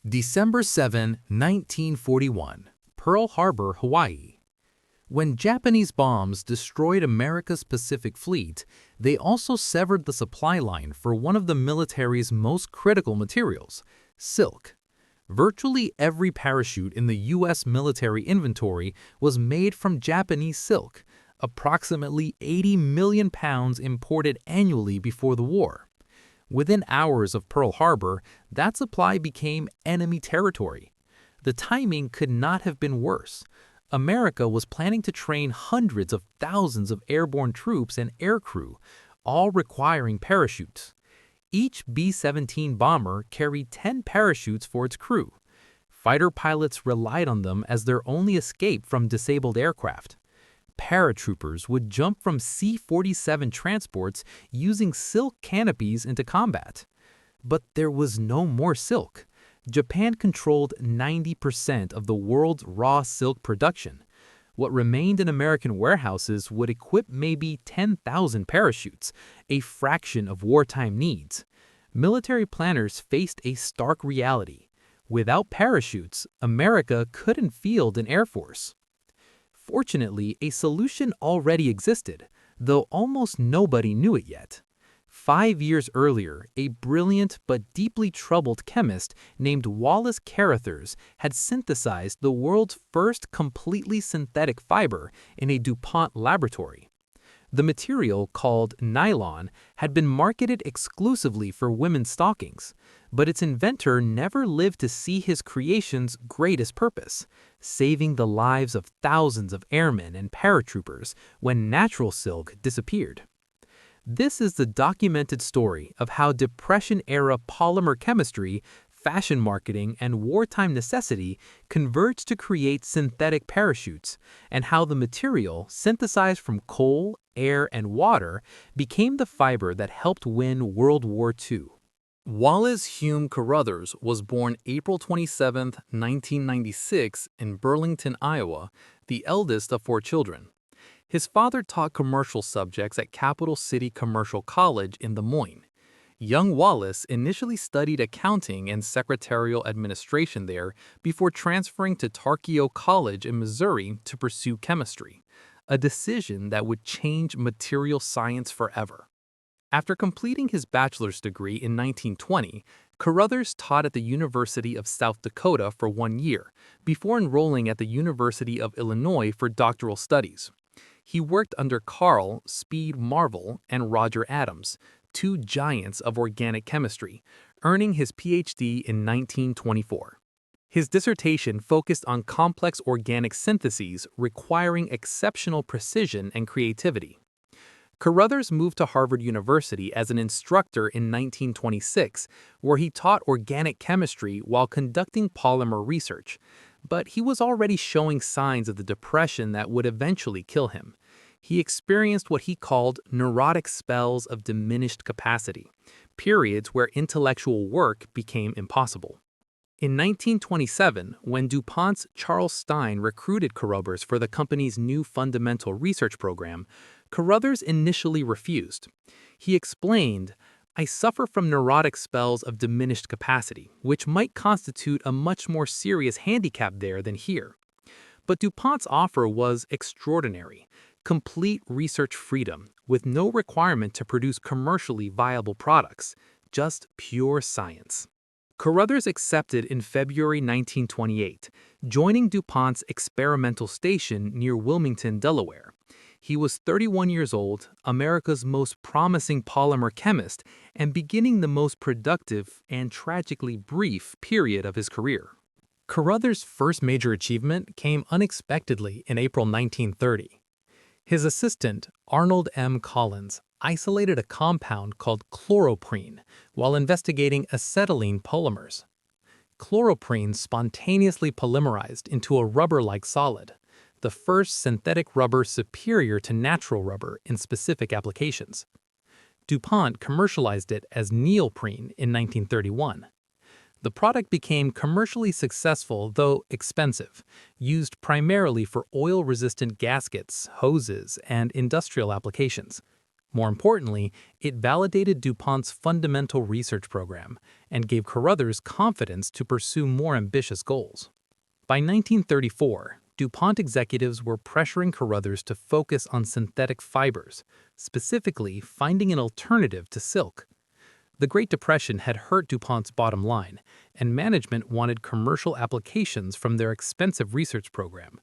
December 7, 1941, Pearl Harbor, Hawaii. When Japanese bombs destroyed America's Pacific Fleet, they also severed the supply line for one of the military's most critical materials, silk. Virtually every parachute in the U.S. military inventory was made from Japanese silk, approximately 80 million pounds imported annually before the war. Within hours of Pearl Harbor, that supply became enemy territory. The timing could not have been worse. America was planning to train hundreds of thousands of airborne troops and aircrew, all requiring parachutes. Each B-17 bomber carried 10 parachutes for its crew. Fighter pilots relied on them as their only escape from disabled aircraft. Paratroopers would jump from C-47 transports using silk canopies into combat. But there was no more silk. Japan controlled 90% of the world's raw silk production. What remained in American warehouses would equip maybe 10,000 parachutes, a fraction of wartime needs. Military planners faced a stark reality. Without parachutes, America couldn't field an air force. Fortunately, a solution already existed, though almost nobody knew it yet. 5 years earlier, a brilliant but deeply troubled chemist named Wallace Carothers had synthesized the world's first completely synthetic fiber in a DuPont laboratory. The material, called nylon, had been marketed exclusively for women's stockings, but its inventor never lived to see his creation's greatest purpose, saving the lives of thousands of airmen and paratroopers when natural silk disappeared. This is the documented story of how Depression-era polymer chemistry, fashion marketing, and wartime necessity converged to create synthetic parachutes, and how the material, synthesized from coal, air, and water, became the fiber that helped win World War II. Wallace Carothers was born April 27, 1996, in Burlington, Iowa, the eldest of 4 children. His father taught commercial subjects at Capital City Commercial College in Des Moines. Young Wallace initially studied accounting and secretarial administration there before transferring to Tarkio College in Missouri to pursue chemistry, a decision that would change material science forever. After completing his bachelor's degree in 1920, Carothers taught at the University of South Dakota for 1 year, before enrolling at the University of Illinois for doctoral studies. He worked under Carl Speed Marvel and Roger Adams, 2 giants of organic chemistry, earning his PhD in 1924. His dissertation focused on complex organic syntheses requiring exceptional precision and creativity. Carothers moved to Harvard University as an instructor in 1926, where he taught organic chemistry while conducting polymer research. But he was already showing signs of the depression that would eventually kill him. He experienced what he called neurotic spells of diminished capacity, periods where intellectual work became impossible. In 1927, when DuPont's Charles Stein recruited Carothers for the company's new fundamental research program, Carothers initially refused. He explained, "I suffer from neurotic spells of diminished capacity, which might constitute a much more serious handicap there than here." But DuPont's offer was extraordinary: complete research freedom, with no requirement to produce commercially viable products, just pure science. Carothers accepted in February 1928, joining DuPont's experimental station near Wilmington, Delaware. He was 31 years old, America's most promising polymer chemist, and beginning the most productive and tragically brief period of his career. Carothers' first major achievement came unexpectedly in April 1930. His assistant, Arnold M. Collins, isolated a compound called chloroprene while investigating acetylene polymers. Chloroprene spontaneously polymerized into a rubber-like solid, the first synthetic rubber superior to natural rubber in specific applications. DuPont commercialized it as neoprene in 1931. The product became commercially successful, though expensive, used primarily for oil-resistant gaskets, hoses, and industrial applications. More importantly, it validated DuPont's fundamental research program and gave Carothers confidence to pursue more ambitious goals. By 1934, DuPont executives were pressuring Carothers to focus on synthetic fibers, specifically finding an alternative to silk. The Great Depression had hurt DuPont's bottom line, and management wanted commercial applications from their expensive research program.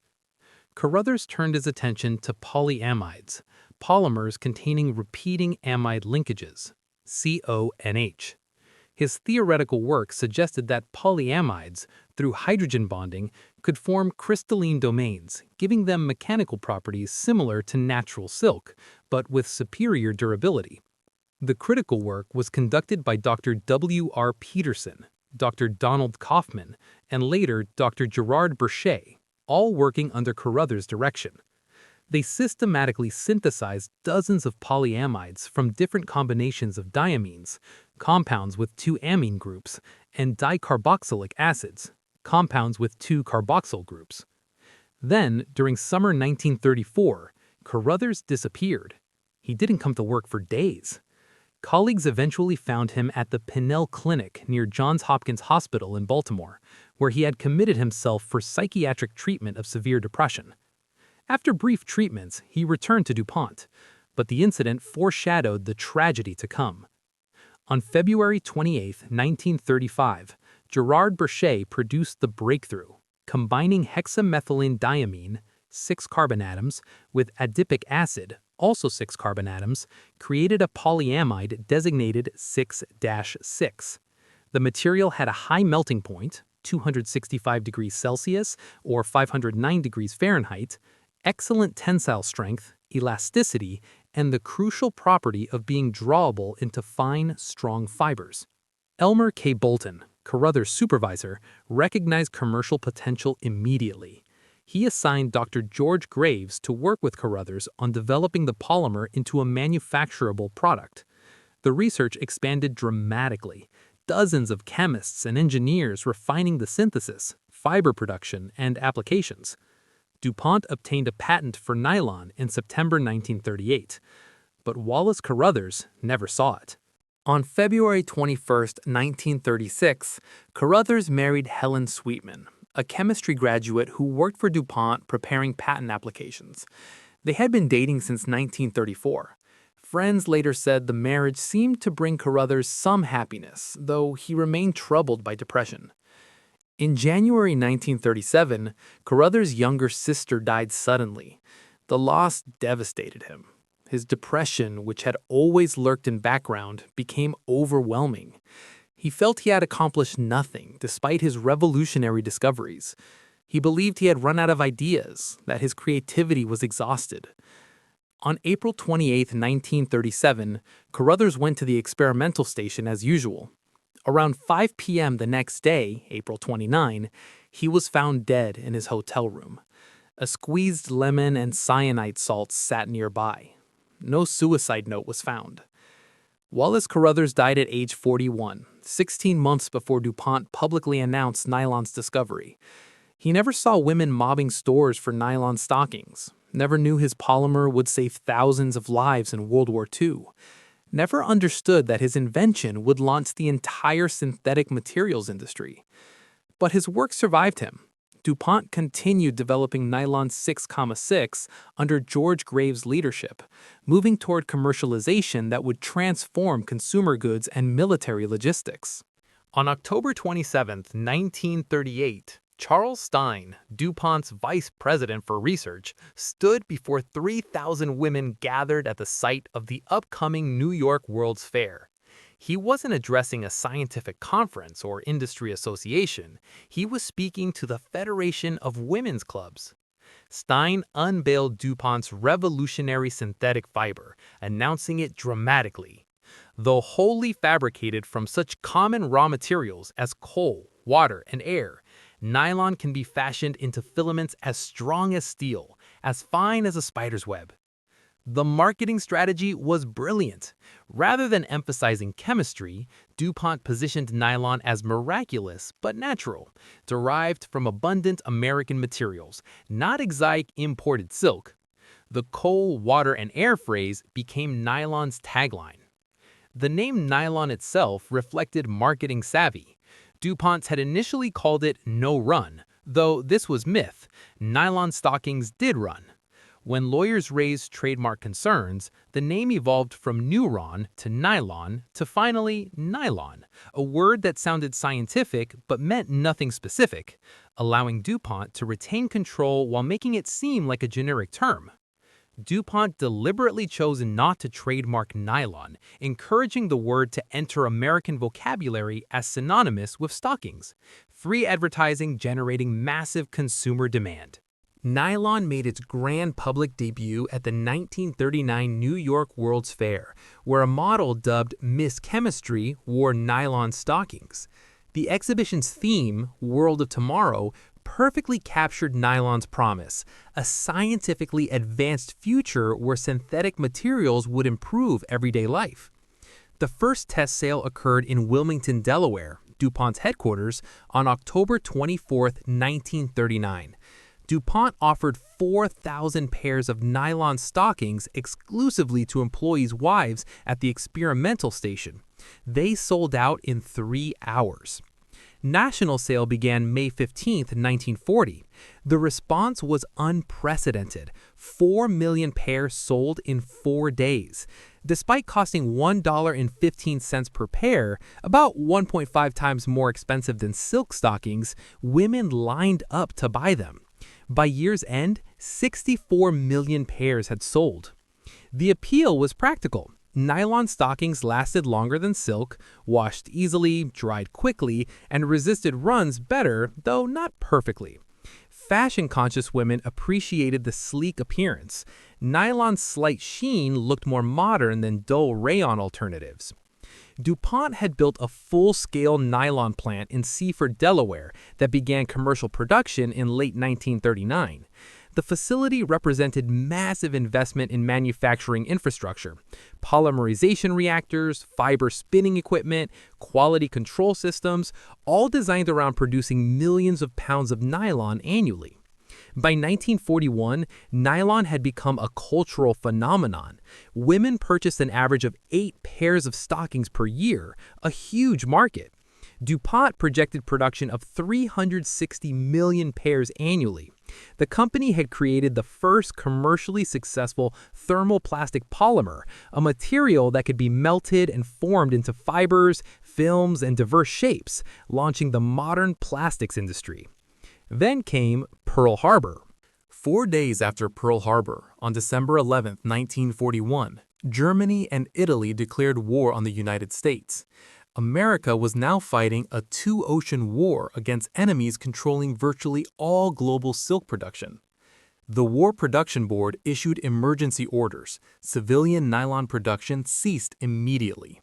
Carothers turned his attention to polyamides, polymers containing repeating amide linkages, CONH. His theoretical work suggested that polyamides, through hydrogen bonding, could form crystalline domains, giving them mechanical properties similar to natural silk, but with superior durability. The critical work was conducted by Dr. W. R. Peterson, Dr. Donald Kaufman, and later Dr. Gerard Berchet, all working under Carothers' direction. They systematically synthesized dozens of polyamides from different combinations of diamines, compounds with two amine groups, and dicarboxylic acids, compounds with two carboxyl groups. Then, during summer 1934, Carothers disappeared. He didn't come to work for days. Colleagues eventually found him at the Pinnell Clinic near Johns Hopkins Hospital in Baltimore, where he had committed himself for psychiatric treatment of severe depression. After brief treatments, he returned to DuPont, but the incident foreshadowed the tragedy to come. On February 28, 1935, Gerard Berchet produced the breakthrough, combining hexamethylene diamine, 6 carbon atoms, with adipic acid, also 6 carbon atoms, created a polyamide designated 6-6. The material had a high melting point, 265 degrees Celsius or 509 degrees Fahrenheit, excellent tensile strength, elasticity, and the crucial property of being drawable into fine, strong fibers. Elmer K. Bolton, Carothers' supervisor, recognized commercial potential immediately. He assigned Dr. George Graves to work with Carothers on developing the polymer into a manufacturable product. The research expanded dramatically. Dozens of chemists and engineers refining the synthesis, fiber production, and applications. DuPont obtained a patent for nylon in September 1938, but Wallace Carothers never saw it. On February 21, 1936, Carothers married Helen Sweetman, a chemistry graduate who worked for DuPont preparing patent applications. They had been dating since 1934. Friends later said the marriage seemed to bring Carothers some happiness, though he remained troubled by depression. In January 1937, Carothers' younger sister died suddenly. The loss devastated him. His depression, which had always lurked in background, became overwhelming. He felt he had accomplished nothing despite his revolutionary discoveries. He believed he had run out of ideas, that his creativity was exhausted. On April 28, 1937, Carothers went to the experimental station as usual. Around 5 p.m. the next day, April 29, he was found dead in his hotel room. A squeezed lemon and cyanide salts sat nearby. No suicide note was found. Wallace Carothers died at age 41, 16 months before DuPont publicly announced nylon's discovery. He never saw women mobbing stores for nylon stockings, never knew his polymer would save thousands of lives in World War II, never understood that his invention would launch the entire synthetic materials industry. But his work survived him. DuPont continued developing nylon 6,6 under George Graves' leadership, moving toward commercialization that would transform consumer goods and military logistics. On October 27, 1938, Charles Stein, DuPont's vice president for research, stood before 3,000 women gathered at the site of the upcoming New York World's Fair. He wasn't addressing a scientific conference or industry association. He was speaking to the Federation of Women's Clubs. Stein unveiled DuPont's revolutionary synthetic fiber, announcing it dramatically. Though wholly fabricated from such common raw materials as coal, water, and air, nylon can be fashioned into filaments as strong as steel, as fine as a spider's web. The marketing strategy was brilliant. Rather than emphasizing chemistry, DuPont positioned nylon as miraculous but natural, derived from abundant American materials, not exotic imported silk. The coal, water, and air phrase became nylon's tagline. The name nylon itself reflected marketing savvy. DuPont had initially called it no run, though this was myth. Nylon stockings did run. When lawyers raised trademark concerns, the name evolved from neuron to nylon to finally nylon, a word that sounded scientific but meant nothing specific, allowing DuPont to retain control while making it seem like a generic term. DuPont deliberately chose not to trademark nylon, encouraging the word to enter American vocabulary as synonymous with stockings, free advertising generating massive consumer demand. Nylon made its grand public debut at the 1939 New York World's Fair, where a model dubbed Miss Chemistry wore nylon stockings. The exhibition's theme, World of Tomorrow, perfectly captured nylon's promise, a scientifically advanced future where synthetic materials would improve everyday life. The first test sale occurred in Wilmington, Delaware, DuPont's headquarters, on October 24, 1939. DuPont offered 4,000 pairs of nylon stockings exclusively to employees' wives at the experimental station. They sold out in 3 hours. National sale began May 15, 1940. The response was unprecedented. 4 million pairs sold in 4 days. Despite costing $1.15 per pair, about 1.5 times more expensive than silk stockings, women lined up to buy them. By year's end, 64 million pairs had sold. The appeal was practical. Nylon stockings lasted longer than silk, washed easily, dried quickly, and resisted runs better, though not perfectly. Fashion-conscious women appreciated the sleek appearance. Nylon's slight sheen looked more modern than dull rayon alternatives. DuPont had built a full-scale nylon plant in Seaford, Delaware, that began commercial production in late 1939. The facility represented massive investment in manufacturing infrastructure, polymerization reactors, fiber spinning equipment, quality control systems, all designed around producing millions of pounds of nylon annually. By 1941, nylon had become a cultural phenomenon. Women purchased an average of 8 pairs of stockings per year, a huge market. DuPont projected production of 360 million pairs annually. The company had created the first commercially successful thermoplastic polymer, a material that could be melted and formed into fibers, films, and diverse shapes, launching the modern plastics industry. Then came Pearl Harbor. 4 days after Pearl Harbor, on December 11, 1941, Germany and Italy declared war on the United States. America was now fighting a two-ocean war against enemies controlling virtually all global silk production. The War Production Board issued emergency orders. Civilian nylon production ceased immediately.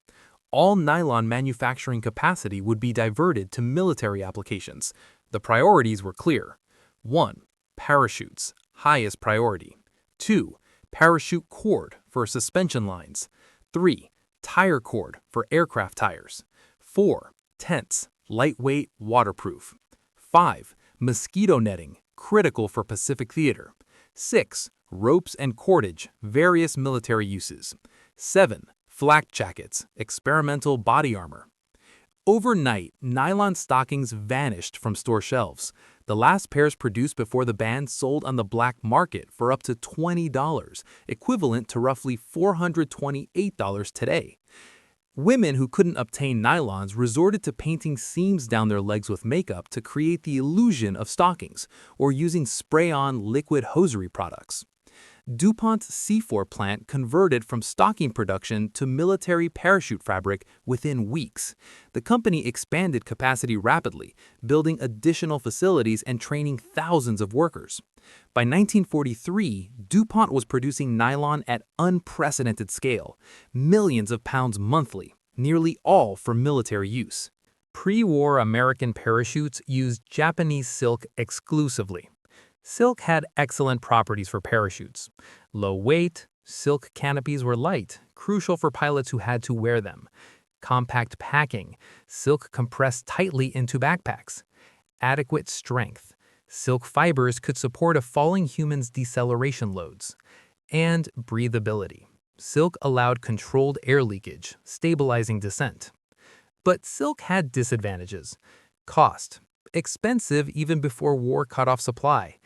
All nylon manufacturing capacity would be diverted to military applications. The priorities were clear. 1. Parachutes, highest priority. 2. Parachute cord for suspension lines. 3. Tire cord for aircraft tires. 4. Tents, lightweight, waterproof. 5. Mosquito netting, critical for Pacific theater. 6. Ropes and cordage, various military uses. 7. Flak jackets, experimental body armor. Overnight, nylon stockings vanished from store shelves. The last pairs produced before the ban sold on the black market for up to $20, equivalent to roughly $428 today. Women who couldn't obtain nylons resorted to painting seams down their legs with makeup to create the illusion of stockings, or using spray-on liquid hosiery products. DuPont's C4 plant converted from stocking production to military parachute fabric within weeks. The company expanded capacity rapidly, building additional facilities and training thousands of workers. By 1943, DuPont was producing nylon at unprecedented scale, millions of pounds monthly, nearly all for military use. Pre-war American parachutes used Japanese silk exclusively. Silk had excellent properties for parachutes. Low weight, silk canopies were light, crucial for pilots who had to wear them. Compact packing, silk compressed tightly into backpacks. Adequate strength, silk fibers could support a falling human's deceleration loads. And breathability. Silk allowed controlled air leakage, stabilizing descent. But silk had disadvantages. Cost. Expensive even before war cut off supply.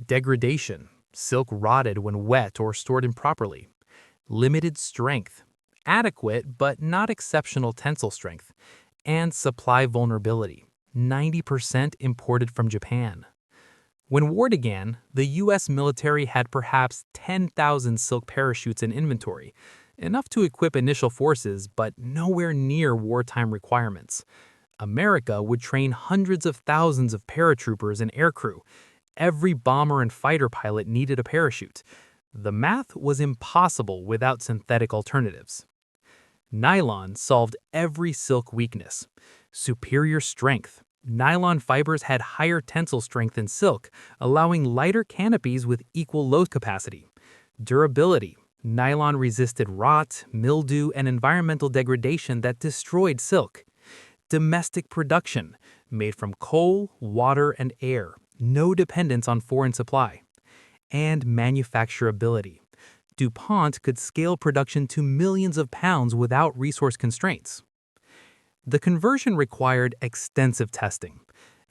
Degradation. Silk rotted when wet or stored improperly. Limited strength. Adequate but not exceptional tensile strength. And supply vulnerability. 90% imported from Japan. When war began, the U.S. military had perhaps 10,000 silk parachutes in inventory, enough to equip initial forces but nowhere near wartime requirements. America would train hundreds of thousands of paratroopers and aircrew. Every bomber and fighter pilot needed a parachute. The math was impossible without synthetic alternatives. Nylon solved every silk weakness. Superior strength. Nylon fibers had higher tensile strength than silk, allowing lighter canopies with equal load capacity. Durability. Nylon resisted rot, mildew, and environmental degradation that destroyed silk. Domestic production. Made from coal, water, and air. No dependence on foreign supply. And manufacturability. DuPont could scale production to millions of pounds without resource constraints. The conversion required extensive testing.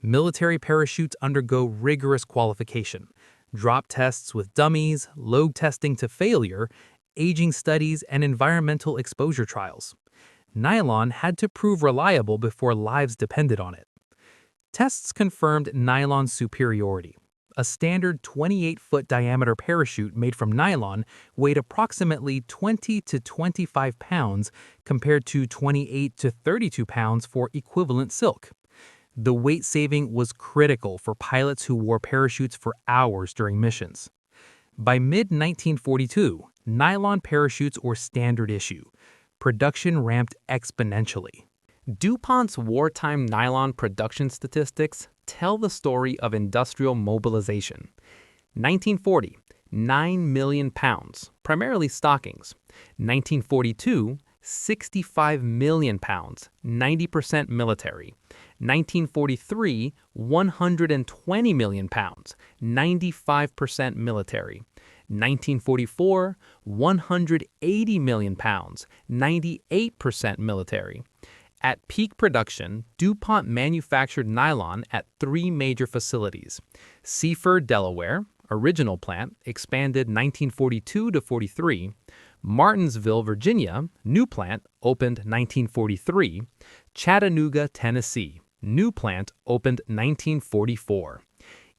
Military parachutes undergo rigorous qualification, drop tests with dummies, load testing to failure, aging studies, and environmental exposure trials. Nylon had to prove reliable before lives depended on it. Tests confirmed nylon's superiority. A standard 28-foot diameter parachute made from nylon weighed approximately 20 to 25 pounds compared to 28 to 32 pounds for equivalent silk. The weight saving was critical for pilots who wore parachutes for hours during missions. By mid-1942, nylon parachutes were standard issue. Production ramped exponentially. DuPont's wartime nylon production statistics tell the story of industrial mobilization. 1940, 9 million pounds, primarily stockings. 1942, 65 million pounds, 90% military. 1943, 120 million pounds, 95% military. 1944, 180 million pounds, 98% military. At peak production, DuPont manufactured nylon at 3 major facilities. Seaford, Delaware, original plant, expanded 1942 to 43. Martinsville, Virginia, new plant, opened 1943. Chattanooga, Tennessee, new plant, opened 1944.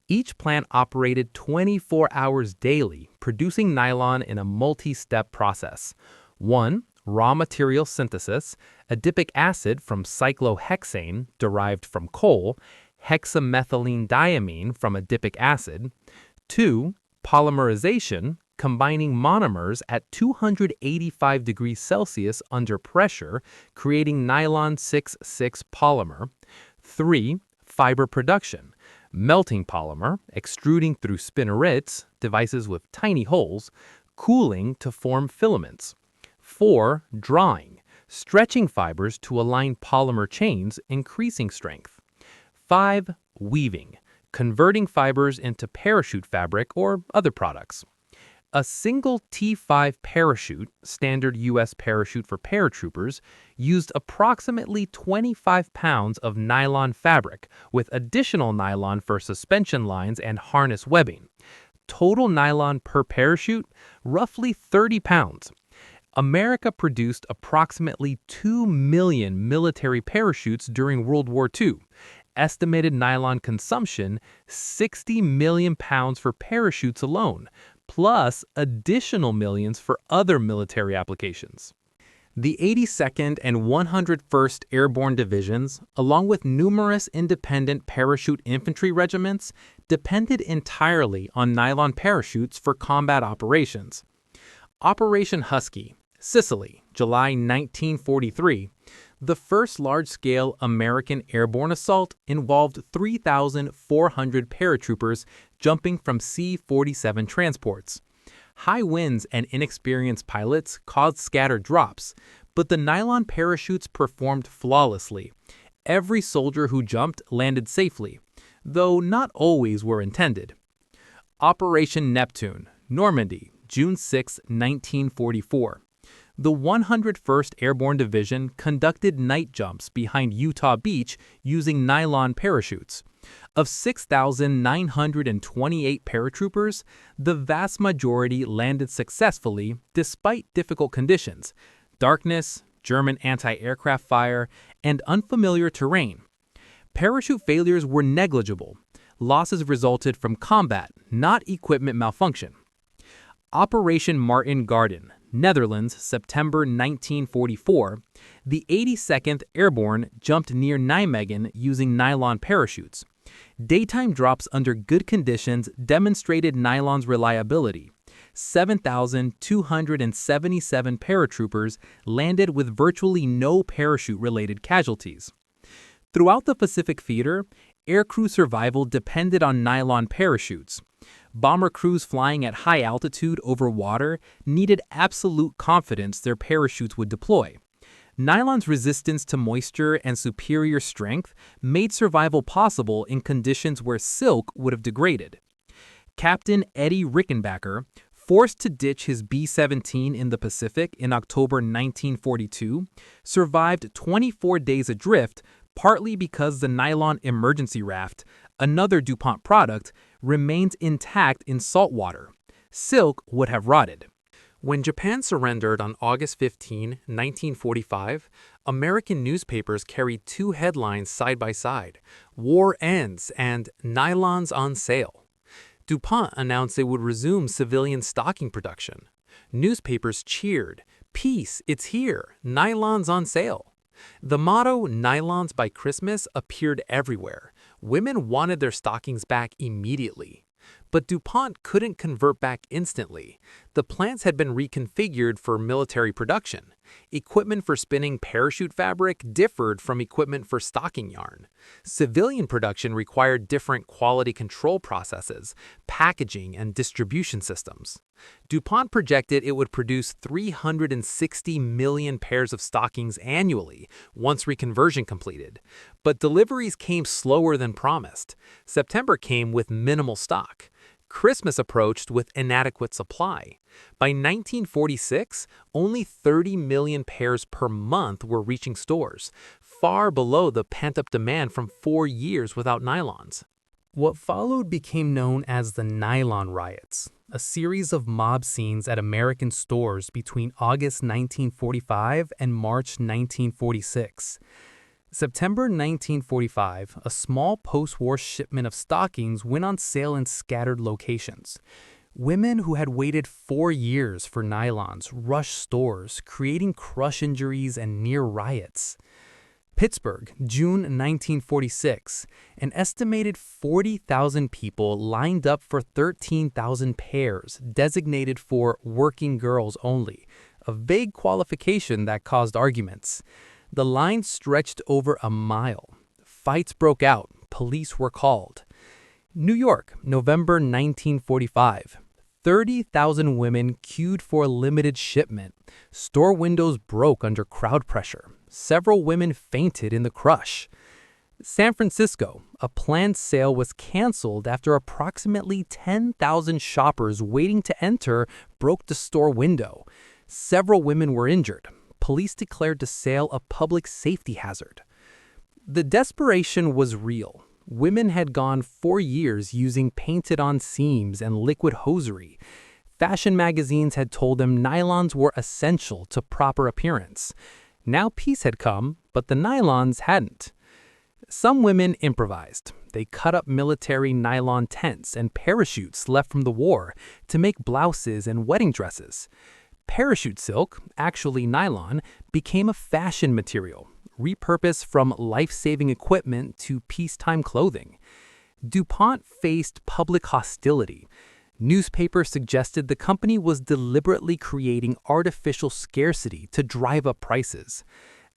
Each plant operated 24 hours daily, producing nylon in a multi-step process. 1. Raw material synthesis, adipic acid from cyclohexane derived from coal, hexamethylene diamine from adipic acid. 2. Polymerization, combining monomers at 285 degrees Celsius under pressure, creating nylon 6,6 polymer. 3. Fiber production, melting polymer, extruding through spinnerets, devices with tiny holes, cooling to form filaments. 4. Drawing, stretching fibers to align polymer chains, increasing strength. 5. Weaving, converting fibers into parachute fabric or other products. A single T5 parachute, standard U.S. parachute for paratroopers, used approximately 25 pounds of nylon fabric, with additional nylon for suspension lines and harness webbing. Total nylon per parachute, roughly 30 pounds. America produced approximately 2 million military parachutes during World War II. Estimated nylon consumption, 60 million pounds for parachutes alone, plus additional millions for other military applications. The 82nd and 101st Airborne Divisions, along with numerous independent parachute infantry regiments, depended entirely on nylon parachutes for combat operations. Operation Husky, Sicily, July 1943. The first large-scale American airborne assault involved 3,400 paratroopers jumping from C-47 transports. High winds and inexperienced pilots caused scattered drops, but the nylon parachutes performed flawlessly. Every soldier who jumped landed safely, though not always were intended. Operation Neptune, Normandy, June 6, 1944. The 101st Airborne Division conducted night jumps behind Utah Beach using nylon parachutes. Of 6,928 paratroopers, the vast majority landed successfully despite difficult conditions: darkness, German anti-aircraft fire, and unfamiliar terrain. Parachute failures were negligible. Losses resulted from combat, not equipment malfunction. Operation Martin Garden, Netherlands, September 1944, the 82nd Airborne jumped near Nijmegen using nylon parachutes. Daytime drops under good conditions demonstrated nylon's reliability. 7,277 paratroopers landed with virtually no parachute-related casualties. Throughout the Pacific Theater, aircrew survival depended on nylon parachutes. Bomber crews flying at high altitude over water needed absolute confidence their parachutes would deploy. Nylon's resistance to moisture and superior strength made survival possible in conditions where silk would have degraded. Captain Eddie Rickenbacker, forced to ditch his B-17 in the Pacific in October 1942, survived 24 days adrift, partly because the nylon emergency raft, another DuPont product, remained intact in salt water. Silk would have rotted. When Japan surrendered on August 15, 1945, American newspapers carried two headlines side by side: "War Ends" and "Nylons on Sale." DuPont announced it would resume civilian stocking production. Newspapers cheered, "Peace, it's here, nylons on sale." The motto, "Nylons by Christmas," appeared everywhere. Women wanted their stockings back immediately. But DuPont couldn't convert back instantly. The plants had been reconfigured for military production. Equipment for spinning parachute fabric differed from equipment for stocking yarn. Civilian production required different quality control processes, packaging, and distribution systems. DuPont projected it would produce 360 million pairs of stockings annually once reconversion completed. But deliveries came slower than promised. September came with minimal stock. Christmas approached with inadequate supply. By 1946, only 30 million pairs per month were reaching stores, far below the pent-up demand from 4 years without nylons. What followed became known as the Nylon riots, a series of mob scenes at American stores between August 1945 and March 1946. September 1945, a small post-war shipment of stockings went on sale in scattered locations. Women who had waited 4 years for nylons rushed stores, creating crush injuries and near riots. Pittsburgh, June 1946, an estimated 40,000 people lined up for 13,000 pairs designated for working girls only, a vague qualification that caused arguments. The line stretched over a mile. Fights broke out. Police were called. New York, November 1945. 30,000 women queued for a limited shipment. Store windows broke under crowd pressure. Several women fainted in the crush. San Francisco, a planned sale was canceled after approximately 10,000 shoppers waiting to enter broke the store window. Several women were injured. Police declared the sale a public safety hazard. The desperation was real. Women had gone 4 years using painted-on seams and liquid hosiery. Fashion magazines had told them nylons were essential to proper appearance. Now peace had come, but the nylons hadn't. Some women improvised. They cut up military nylon tents and parachutes left from the war to make blouses and wedding dresses. Parachute silk, actually nylon, became a fashion material, repurposed from life-saving equipment to peacetime clothing. DuPont faced public hostility. Newspapers suggested the company was deliberately creating artificial scarcity to drive up prices.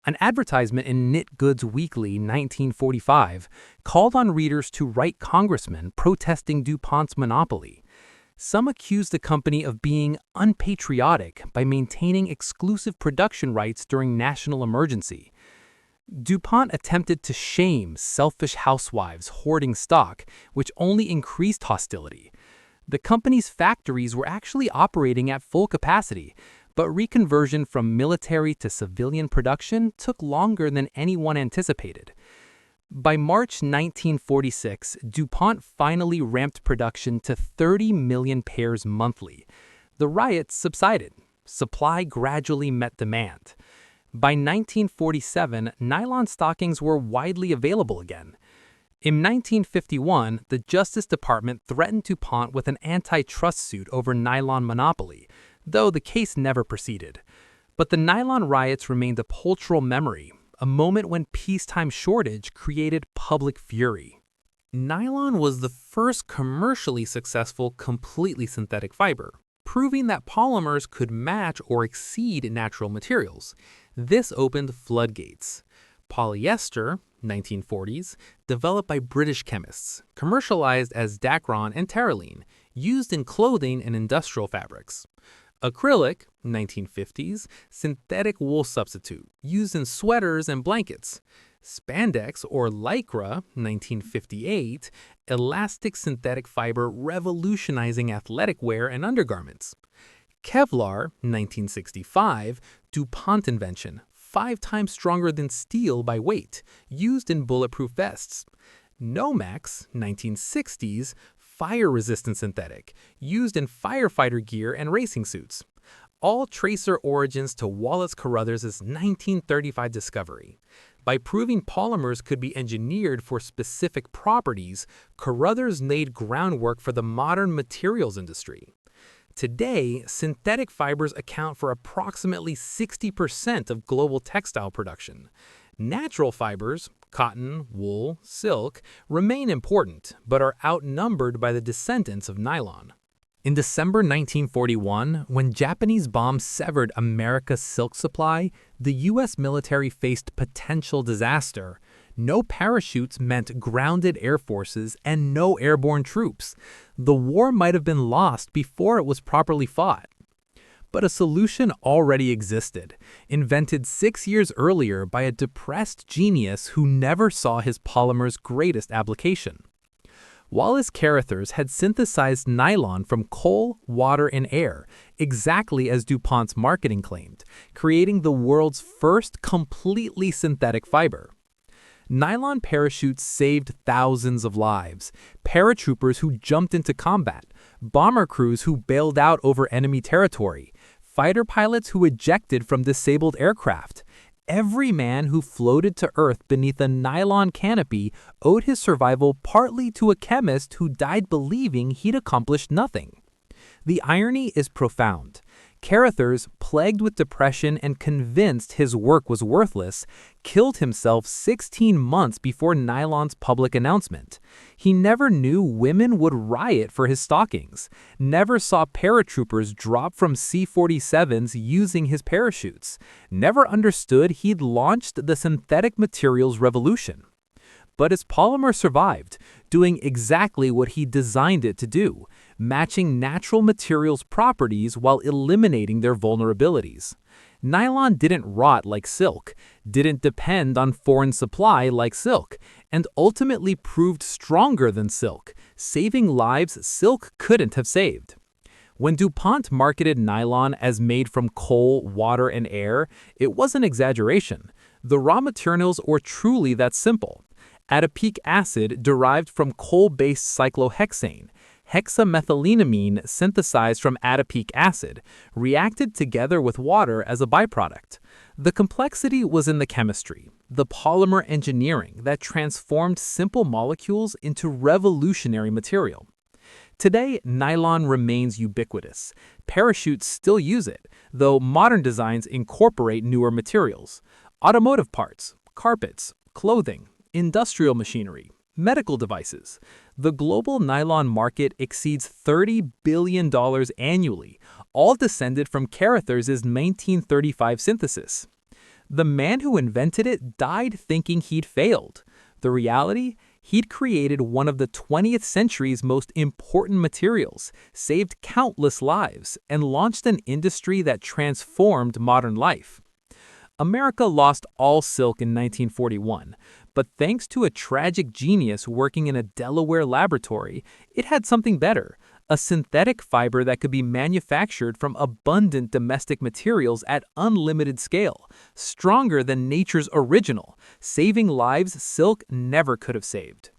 An advertisement in Knit Goods Weekly 1945 called on readers to write congressmen protesting DuPont's monopoly. Some accused the company of being unpatriotic by maintaining exclusive production rights during national emergency. DuPont attempted to shame selfish housewives hoarding stock, which only increased hostility. The company's factories were actually operating at full capacity, but reconversion from military to civilian production took longer than anyone anticipated. By March 1946, DuPont finally ramped production to 30 million pairs monthly. The riots subsided. Supply gradually met demand. By 1947, nylon stockings were widely available again. In 1951, the Justice Department threatened DuPont with an antitrust suit over nylon monopoly, though the case never proceeded. But the nylon riots remained a cultural memory, a moment when peacetime shortage created public fury. Nylon was the first commercially successful completely synthetic fiber, proving that polymers could match or exceed natural materials. This opened floodgates. Polyester, 1940s, developed by British chemists, commercialized as Dacron and Terylene, used in clothing and industrial fabrics. Acrylic, 1950s, synthetic wool substitute, used in sweaters and blankets. Spandex or Lycra, 1958, elastic synthetic fiber revolutionizing athletic wear and undergarments. Kevlar, 1965, DuPont invention, 5 times stronger than steel by weight, used in bulletproof vests. Nomex, 1960s, fire-resistant synthetic, used in firefighter gear and racing suits. All trace their origins to Wallace Carothers' 1935 discovery. By proving polymers could be engineered for specific properties, Carothers laid groundwork for the modern materials industry. Today, synthetic fibers account for approximately 60% of global textile production. Natural fibers, cotton, wool, silk, remain important, but are outnumbered by the descendants of nylon. In December 1941, when Japanese bombs severed America's silk supply, the U.S. military faced potential disaster. No parachutes meant grounded air forces and no airborne troops. The war might have been lost before it was properly fought. But a solution already existed, invented 6 years earlier by a depressed genius who never saw his polymer's greatest application. Wallace Carothers had synthesized nylon from coal, water, and air, exactly as DuPont's marketing claimed, creating the world's first completely synthetic fiber. Nylon parachutes saved thousands of lives, paratroopers who jumped into combat, bomber crews who bailed out over enemy territory, fighter pilots who ejected from disabled aircraft. Every man who floated to Earth beneath a nylon canopy owed his survival partly to a chemist who died believing he'd accomplished nothing. The irony is profound. Carothers, plagued with depression and convinced his work was worthless, killed himself 16 months before nylon's public announcement. He never knew women would riot for his stockings, never saw paratroopers drop from C-47s using his parachutes, never understood he'd launched the synthetic materials revolution. But his polymer survived, doing exactly what he designed it to do, matching natural materials' properties while eliminating their vulnerabilities. Nylon didn't rot like silk, didn't depend on foreign supply like silk, and ultimately proved stronger than silk, saving lives silk couldn't have saved. When DuPont marketed nylon as made from coal, water, and air, it wasn't exaggeration. The raw materials were truly that simple. Adipic acid derived from coal-based cyclohexane, hexamethylenamine synthesized from adipic acid, reacted together with water as a byproduct. The complexity was in the chemistry, the polymer engineering that transformed simple molecules into revolutionary material. Today, nylon remains ubiquitous. Parachutes still use it, though modern designs incorporate newer materials. Automotive parts, carpets, clothing, industrial machinery, medical devices. The global nylon market exceeds $30 billion annually, all descended from Carothers' 1935 synthesis. The man who invented it died thinking he'd failed. The reality? He'd created one of the 20th century's most important materials, saved countless lives, and launched an industry that transformed modern life. America lost all silk in 1941, but thanks to a tragic genius working in a Delaware laboratory, it had something better, a synthetic fiber that could be manufactured from abundant domestic materials at unlimited scale, stronger than nature's original, saving lives silk never could have saved.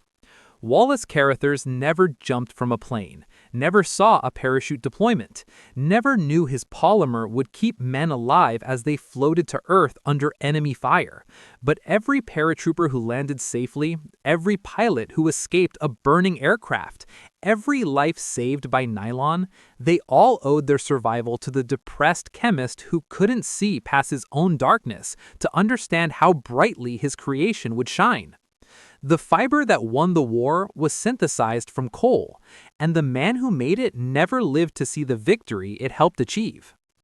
Wallace Carothers never jumped from a plane, never saw a parachute deployment, never knew his polymer would keep men alive as they floated to Earth under enemy fire. But every paratrooper who landed safely, every pilot who escaped a burning aircraft, every life saved by nylon, they all owed their survival to the depressed chemist who couldn't see past his own darkness to understand how brightly his creation would shine. The fiber that won the war was synthesized from coal, and the man who made it never lived to see the victory it helped achieve.